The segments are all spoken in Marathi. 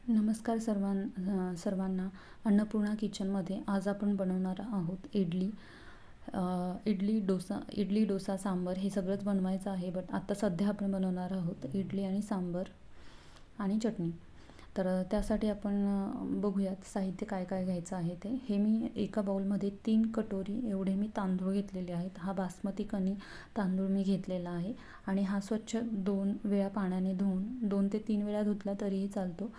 नमस्कार सर्वांना. अन्नपूर्णा किचनमध्ये आज आपण बनवणार आहोत इडली. इडली डोसा सांबर हे सगळंच बनवायचं आहे. बट आता सध्या आपण बनवणार आहोत इडली आणि सांबर आणि चटणी. तर त्यासाठी आपण बघूयात साहित्य काय काय घ्यायचं आहे ते. हे मी एका बाउलमध्ये 3 कटोरी एवढे मी तांदूळ घेतलेले आहेत. हा बासमती कणी तांदूळ मी घेतलेला आहे आणि हा स्वच्छ 2 वेळा पाण्याने धुवून 2 ते 3 वेळा धुतला तरीही चालतो.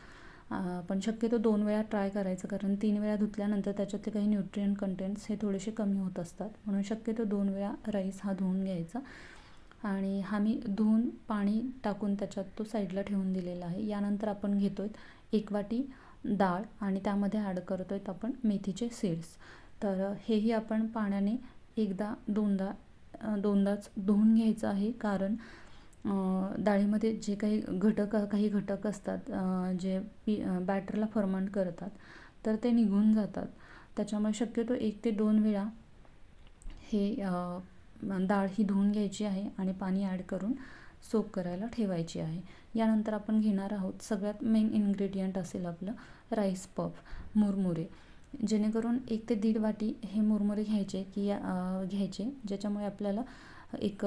पण शक्यतो 2 वेळा ट्राय करायचं, कारण 3 वेळा धुतल्यानंतर त्याच्यातले काही न्यूट्रिएंट कंटेंट्स हे थोडेसे कमी होत असतात. म्हणून शक्यतो 2 वेळा राईस हा धुवून घ्यायचा. आणि हा मी धुवून पाणी टाकून त्याच्यात तो साईडला ठेवून दिलेला आहे. यानंतर आपण घेतो आहे 1 वाटी डाळ आणि त्यामध्ये ॲड करतो आहेत आपण मेथीचे सीड्स. तर हेही आपण पाण्याने एकदा दोनदाच धुवून घ्यायचं आहे, कारण डाळीमध्ये जे काही घटक असतात जे बॅटरला फर्मंट करतात, तर ते निघून जातात. त्याच्यामुळे शक्यतो 1 ते 2 वेळा हे डाळ ही धुवून घ्यायची आहे आणि पाणी ॲड करून सोक करायला ठेवायची आहे. यानंतर आपण घेणार आहोत सगळ्यात मेन इन्ग्रेडियंट असेल आपलं राईस पफ, मुरमुरे. जेणेकरून 1 ते 1.5 वाटी हे मुरमुरे घ्यायचे, ज्याच्यामुळे आपल्याला एक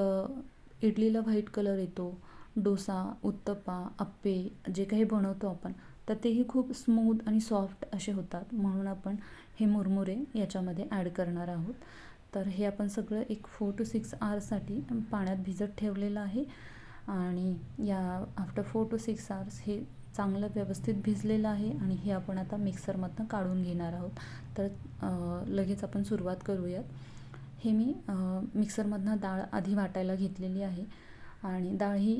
इडलीला व्हाईट कलर येतो. डोसा, उत्तप्पा, अप्पे जे काही बनवतो आपण, तर तेही खूप स्मूथ आणि सॉफ्ट असे होतात. म्हणून आपण हे मुरमुरे याच्यामध्ये ॲड करणार आहोत. तर हे आपण सगळं एक 4 to 6 आवर्ससाठी पाण्यात भिजत ठेवलेलं आहे. आणि या आफ्टर 4 to 6 आवर्स हे चांगलं व्यवस्थित भिजलेलं आहे आणि हे आपण आता मिक्सरमधनं काढून घेणार आहोत. तर लगेच आपण सुरुवात करूयात. हे मी मिक्सरमधनं डाळ आधी वाटायला घेतलेली आहे आणि डाळ ही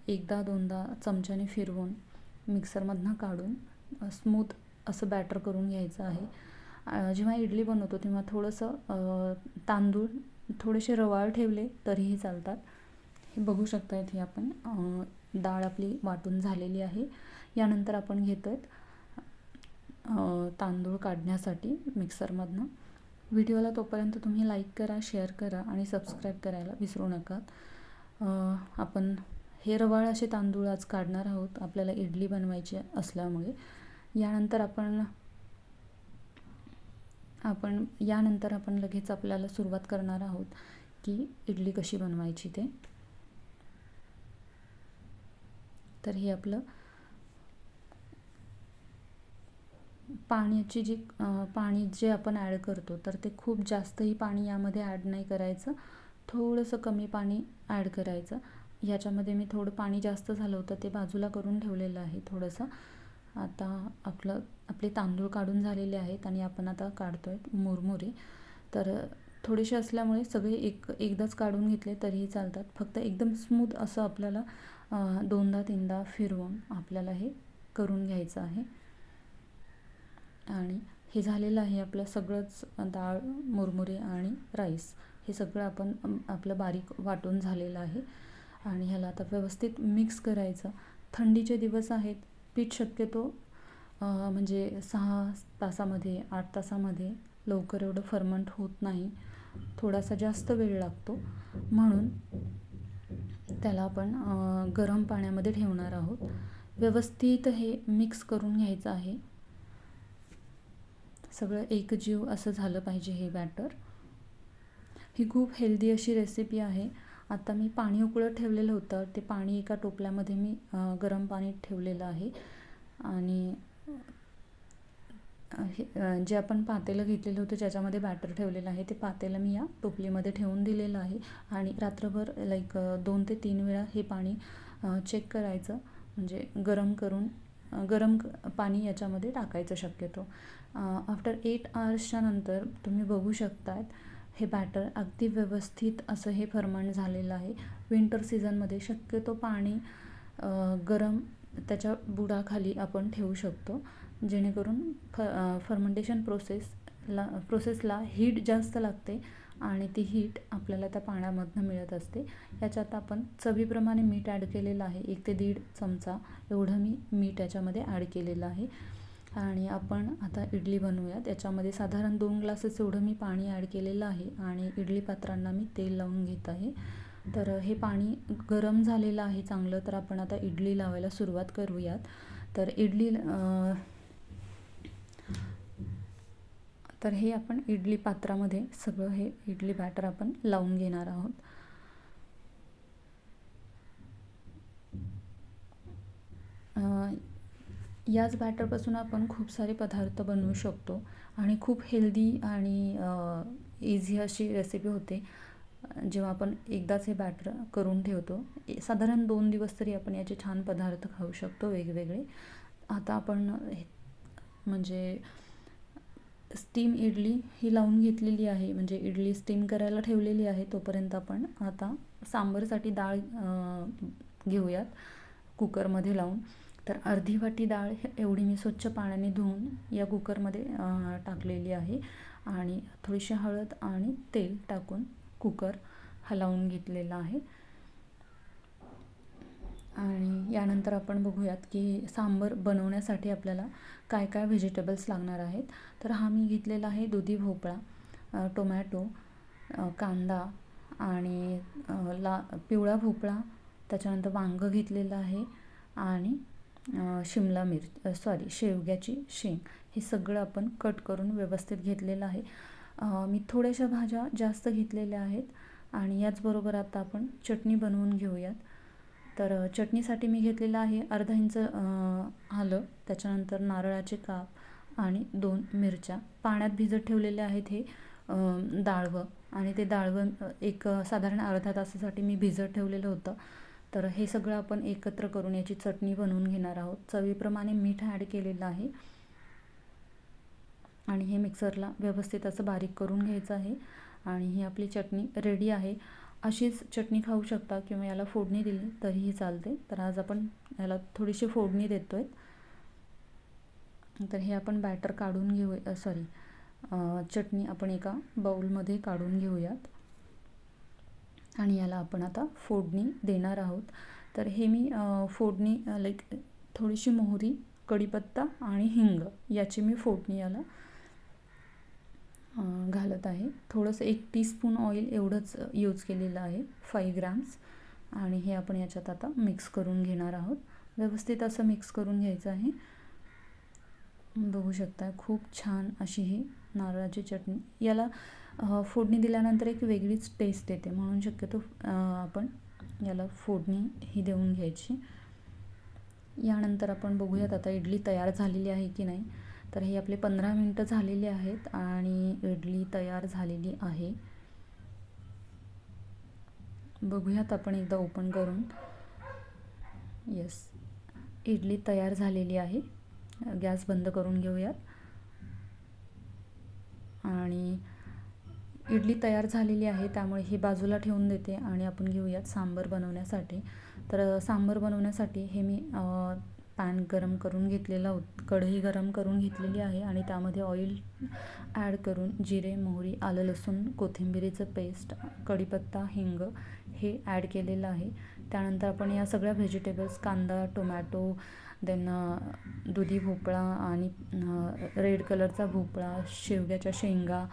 एकदा दोनदा चमच्याने फिरवून मिक्सरमधनं काढून स्मूथ असं बॅटर करून घ्यायचं आहे. जेव्हा इडली बनवतो तेव्हा थोडंसं तांदूळ थोडेसे रवाळ ठेवले तरीही चालतात. हे बघू शकता इथे आपण डाळ आपली वाटून झालेली आहे. यानंतर आपण घेतो आहेत तांदूळ काढण्यासाठी मिक्सरमधनं. व्हिडिओला तोपर्यंत तुम्ही लाईक करा, शेअर करा आणि सबस्क्राईब करायला विसरू नका. आपण हे रवाळ असे तांदूळ आज काढणार आहोत, आपल्याला इडली बनवायची असल्यामुळे. यानंतर आपण लगेच आपल्याला सुरुवात करणार आहोत की इडली कशी बनवायची ते. तर हे आपलं पाणी जे आपण ॲड करतो, तर ते खूप जास्तही पाणी यामध्ये ॲड नाही करायचं. थोडंसं कमी पाणी ॲड करायचं. ह्याच्यामध्ये मी थोडं पाणी जास्त झालं होतं, ते बाजूला करून ठेवलेलं आहे थोडंसं. आता आपले तांदूळ काढून झालेले आहेत आणि आपण आता काढतो आहे मुरमुरे. तर थोडेसे असल्यामुळे सगळे एकदाच काढून घेतले तरीही चालतात. फक्त एकदम स्मूथ असं आपल्याला 2दा-3दा फिरवून आपल्याला हे करून घ्यायचं आहे. आणि हे झालेलं आहे आपलं सगळंच. डाळ, मुरमुरे आणि राईस हे सगळं आपलं बारीक वाटून झालेलं आहे. आणि ह्याला आता व्यवस्थित मिक्स करायचं. थंडीचे दिवस आहेत. पीठ शक्यतो म्हणजे 6 तासामध्ये 8 तासामध्ये लवकर एवढं फर्मंट होत नाही, थोडासा जास्त वेळ लागतो. म्हणून त्याला आपण गरम पाण्यामध्ये ठेवणार आहोत. व्यवस्थित हे मिक्स करून घ्यायचं आहे. सगळं एकजीव असं झालं पाहिजे हे बॅटर. ही खूप हेल्दी अशी रेसिपी आहे. आता मी पाणी उकळत ठेवलेलं होतं, ते पाणी एका टोपल्यामध्ये मी गरम पाणी ठेवलेलं आहे. आणि जे आपण पातेलं घेतलेलं होतं ज्याच्यामध्ये बॅटर ठेवलेलं आहे, ते पातेलं मी या टोपलीमध्ये ठेवून दिलेलं आहे. आणि रात्रभर 2 ते 3 वेळा हे पाणी चेक करायचं, म्हणजे गरम पाणी याच्यामध्ये टाकायचं शक्यतो. आफ्टर 8 आवर्सच्या नंतर तुम्ही बघू शकतात हे बॅटर अगदी व्यवस्थित असं हे फर्मंट झालेलं आहे. विंटर सीझनमध्ये शक्यतो पाणी गरम त्याच्या बुडाखाली आपण ठेवू शकतो, जेणेकरून फर्मेंटेशन प्रोसेसला हीट जास्त लागते आणि ती हीट आपल्याला त्या पाण्यामधनं मिळत असते. याच्यात आपण चवीप्रमाणे मीठ ॲड केलेलं आहे. 1 ते 1.5 चमचा एवढं मी मीठ याच्यामध्ये ॲड केलेलं आहे. आणि आपण आता इडली बनवूया. त्याच्यामध्ये साधारण 2 ग्लासेस एवढं मी पाणी ॲड केलेलं आहे आणि इडली पात्रांना मी तेल लावून घेत आहे. तर हे पाणी गरम झालेलं आहे चांगलं. तर आपण आता इडली लावायला सुरुवात करूयात. तर तर हे आपण इडली पात्रामध्ये सगळं हे इडली बॅटर आपण लावून घेणार आहोत. याच बॅटरपासून आपण खूप सारे पदार्थ बनवू शकतो आणि खूप हेल्दी आणि इझी अशी रेसिपी होते जेव्हा आपण एकदाच हे बॅटर करून ठेवतो. साधारण 2 दिवस तरी आपण याचे छान पदार्थ खाऊ शकतो वेगवेगळे. आता आपण म्हणजे स्टीम इडली ही लावून घेतलेली आहे, म्हणजे इडली स्टीम करायला ठेवलेली आहे. तोपर्यंत आपण आता सांबारसाठी डाळ घेऊयात कुकरमध्ये लावून. तर अर्धी वाटी डाळ एवढी मी स्वच्छ पाण्याने धुवून या कुकरमध्ये टाकलेली आहे आणि थोडीशी हळद आणि तेल टाकून कुकर हलवून घेतलेला आहे. आणि यानंतर आपण बघूयात की सांबार बनवण्यासाठी आपल्याला काय काय व्हेजिटेबल्स लागणार आहेत. तर हा मी घेतलेला आहे दुधी भोपळा, टोमॅटो, कांदा आणि पिवळा भोपळा, त्याच्यानंतर वांगं घेतलेलं आहे आणि शिमला शेवग्याची शेंग. हे सगळं आपण कट करून व्यवस्थित घेतलेलं आहे. मी थोड्याशा भाज्या जास्त घेतलेल्या आहेत आणि याचबरोबर आता आपण चटणी बनवून घेऊयात. तर चटणीसाठी मी घेतलेलं आहे अर्धा इंच आलं, त्याच्यानंतर नारळाचे काप आणि 2 मिरच्या. पाण्यात भिजत ठेवलेले आहेत हे डाळवं, आणि ते डाळवं एक साधारण अर्धा तासासाठी मी भिजत ठेवलेलं होतं. तर हे सगळं आपण एकत्र करून याची चटणी बनवून घेणार आहोत. चवीप्रमाणे मीठ ॲड केलेलं आहे आणि हे मिक्सरला व्यवस्थित असं बारीक करून घ्यायचं आहे. आणि ही आपली चटणी रेडी आहे. अशीच चटणी खाऊ शकता किंवा याला फोडणी दिली तरीही चालते. तर आज आपण याला थोडीशी फोडणी देतोय. तर हे आपण बॅटर काढून घेऊया, चटणी आपण एका बाउलमध्ये काढून घेऊयात आणि याला आपण आता फोडणी देणार आहोत. तर हे मी फोडणी थोडीशी मोहरी, कढीपत्ता आणि हिंग याची मी फोडणी याला घालत आहे. थोडंसं 1 टीस्पून ऑइल एवढंच यूज केलेलं आहे, 5 ग्रॅम्स. आणि हे आपण याच्यात आता मिक्स करून घेणार आहोत. व्यवस्थित असं मिक्स करून घ्यायचं आहे. बघू शकता खूप छान अशी ही नारळाची चटणी. याला फोडणी दिल्यानंतर एक वेगळीच टेस्ट येते, म्हणून शक्यतो आपण याला फोडणी ही देऊन घ्यायची. यानंतर आपण बघूयात आता इडली तयार झालेली आहे की नाही. तर हे आपले 15 मिनटं झालेली आहेत आणि इडली तयार झालेली आहे. बघूयात आपण एकदा ओपन करून. येस, इडली तयार झालेली आहे. गॅस बंद करून घेऊयात. आणि इडली तयार झालेली आहे, त्यामुळे ही बाजूला ठेवून देते आणि आपण घेऊयात सांबार बनवण्यासाठी. तर सांबार बनवण्यासाठी हे मी पॅन गरम करून घेतलेला कढई गरम करून घेतलेली आहे आणि त्यामध्ये ऑइल ॲड करून जिरे, मोहरी, आलं, लसूण, कोथिंबिरीचं पेस्ट, कढीपत्ता, हिंग हे ॲड केलेलं आहे. त्यानंतर आपण या सगळ्या व्हेजिटेबल्स, कांदा, टोमॅटो, देन दुधी भोपळा आणि रेड कलरचा भोपळा, शेवग्याच्या शेंगा,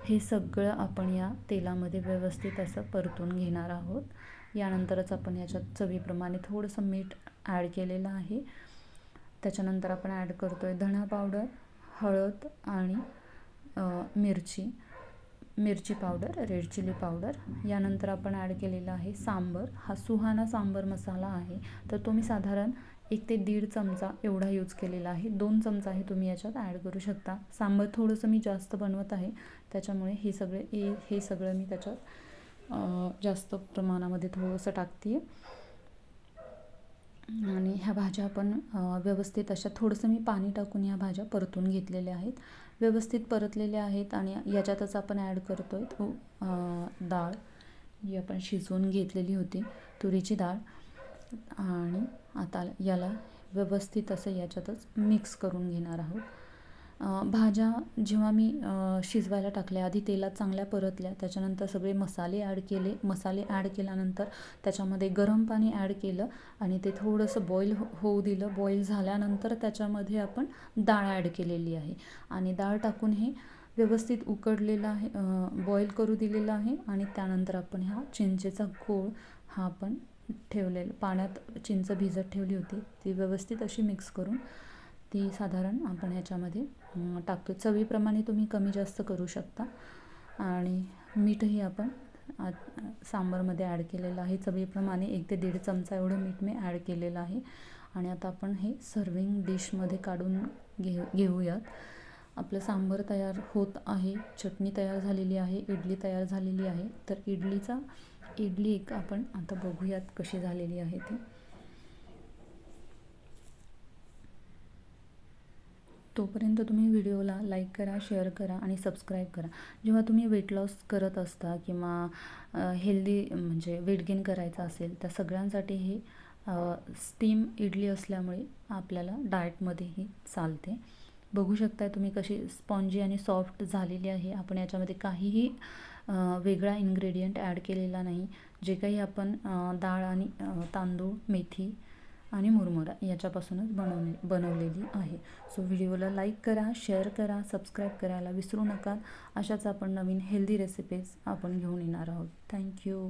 हे सगळं आपण या तेलामध्ये व्यवस्थित असं परतून घेणार आहोत. यानंतरच आपण याच्यात चवीप्रमाणे थोडंसं मीठ ॲड केलेलं आहे. त्याच्यानंतर आपण ॲड करतो आहे धणा पावडर, हळद आणि मिरची पावडर, रेड चिली पावडर. यानंतर आपण ॲड केलेला आहे सांबर. हा सुहाना सांबर मसाला आहे, तर तो मी साधारण 1 ते 1.5 चमचा एवढा यूज केलेला आहे. 2 चमचाही तुम्ही याच्यात ॲड करू शकता. सांबर थोडंसं मी जास्त बनवत आहे, त्याच्यामुळे हे सगळं मी त्याच्यात जास्त प्रमाणामध्ये थोडंसं टाकते आहे. आणि ह्या भाज्या आपण व्यवस्थित अशा थोडंसं मी पाणी टाकून ह्या भाज्या परतून घेतलेल्या आहेत, व्यवस्थित परतलेल्या आहेत. आणि याच्यातच आपण ॲड करतो आहे डाळ जी आपण शिजवून घेतलेली होती, तुरीची डाळ. आणि आता याला व्यवस्थित असं याच्यातच मिक्स करून घेणार आहोत. भाज्या जेव्हा मी शिजवायला टाकल्या, आधी तेलात चांगल्या परतल्या, त्याच्यानंतर सगळे मसाले ॲड केले. मसाले ॲड केल्यानंतर त्याच्यामध्ये गरम पाणी ॲड केलं आणि ते थोडंसं बॉईल होऊ दिलं. बॉईल झाल्यानंतर त्याच्यामध्ये आपण डाळ ॲड केलेली आहे आणि डाळ टाकून हे व्यवस्थित उकडलेलं आहे, बॉईल करू दिलेलं आहे. आणि त्यानंतर आपण हा चिंचेचा गोळ हा आपण पाण्यात चिंच भिजत ठेवली होती, ती व्यवस्थित अशी मिक्स करून ती साधारण आपण ह्याच्यामध्ये टाकतो. चवीप्रमाणे तुम्ही कमी जास्त करू शकता. आणि मीठही आपण सांबारमध्ये ॲड केलेलं आहे. चवीप्रमाणे 1 ते 1.5 चमचा एवढं मीठ मी ॲड केलेलं आहे. आणि आता आपण हे सर्विंग डिशमध्ये काढून घेऊयात. आपलं सांबार तयार होत आहे, चटणी तयार झालेली आहे, इडली तयार झालेली आहे. तर इडली एक आपण आता बघूयात कशी झालेली आहे ती. तोपर्यंत तुम्ही व्हिडिओला लाईक करा, शेअर करा आणि सबस्क्राईब करा. जेव्हा तुम्ही वेट लॉस करत असता किंवा हेल्दी म्हणजे वेट गेन करायचं असेल, तर सगळ्यांसाठी हे स्टीम इडली असल्यामुळे आपल्याला डाएटमध्येही चालते. बघू शकता तुम्ही कशी स्पॉन्जी आणि सॉफ्ट झालेली आहे. आपण याच्यामध्ये काहीही वेगळा इन्ग्रेडियंट ॲड केलेला नाही. जे काही आपण डाळ आणि तांदूळ, मेथी आणि मुरमुरा याच्यापासूनच बनवलेली आहे. सो व्हिडिओला लाईक करा, शेअर करा, सबस्क्राईब करायला विसरू नका. अशाच आपण नवीन हेल्दी रेसिपीज आपण घेऊन येणार आहोत. थँक्यू.